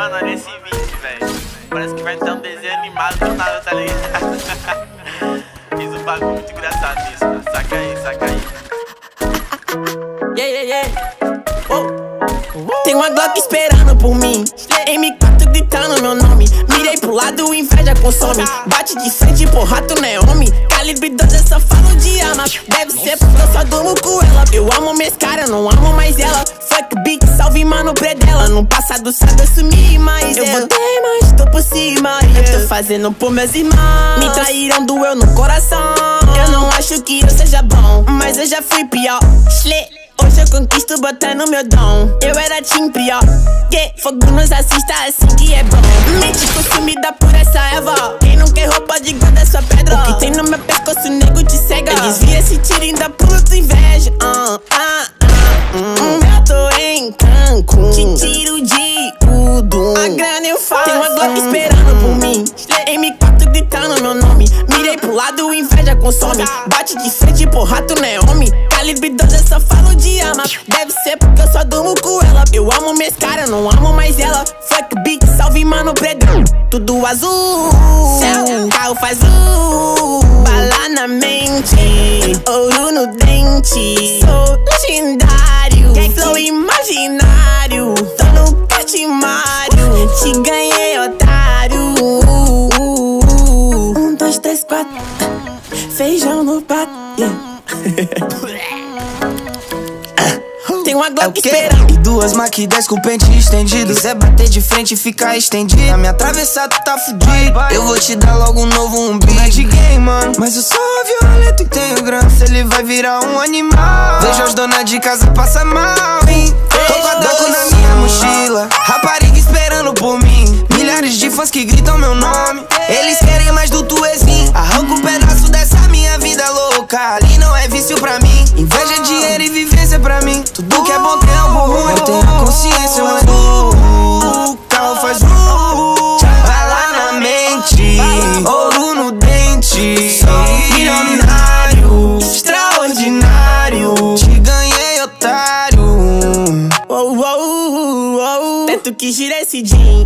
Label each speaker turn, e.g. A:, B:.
A: Mano, olha esse vídeo, velho. Parece que vai ter um desenho animado do nada, tá ligado? Fiz um bagulho muito engraçado nisso, mano. Saca aí, saca aí.
B: Yeah, yeah, yeah. Tem uma Glock esperando por mim, M4 gritando meu nome. Mirei pro lado, inveja consome. Bate de frente, porra, tu não é homem. Calibre 12, eu só falo de arma. Deve ser porque eu só durmo com ela. Eu amo minhas caras, não amo mais ela. Fuck beat, salve mano predela. No passado sabe assumir, mas eu voltei, mas tô por cima. Eu tô fazendo por meus irmãos. Me traíram, doeu no coração. Eu não acho que eu seja bom, mas eu já fui pior. Hoje eu conquisto botando meu dom. Eu era time pior. Que fogo nos assista assim que é bom. Mente consumida por essa erva. Quem não quer roupa de guarda sua pedra. O que tem no meu pescoço, nego te cega. Desvia esse tiro, ainda pulo tua inveja. Eu tô em Cancún, te tiro de tudo. A grana eu faço. Tem uma Glock esperando por mim, M4 gritando meu nome. Mirei pro lado, inveja consome. Bate de frente, porra, tu não é homem. Calibre 12, eu só falo de arma. Deve ser porque eu só durmo com ela. Eu amo minhas caras, não amo mais ela. Fuck beat, salve mano predão. Tudo azul, carro faz bala na mente, ouro no dente. Sou legendário, flow imaginário. Tô no Patimário, te ganhei, otário. 1, 2, 3, 4. Feijão no prato, yeah. Tem uma Glock esperando.
C: E duas Mach 10 com pente estendido. Quiser bater de frente e ficar estendido, na minha atravessar tu tá fudido. Eu vou te dar logo um novo umbigo. Não é de game, mano, mas eu sou violento e tenho grana. Se ele vai virar um animal. Vejo as donas de casa passar mal, hein? Tô com a Daco na minha mochila, rapariga esperando por mim. Milhares de fãs que gritam meu nome. Eles querem mais do tuezinho. Arranca um pedaço dessa minha vida louca. Ali não é vício pra mim. Inveja, dinheiro e vivência pra mim. Tudo que é bom tem algo ruim. Eu tenho a consciência, mas o carro faz bala na mente, ouro no dente. Sou milionário, extraordinário. Te ganhei, otário.
B: Teto que gira esse jean.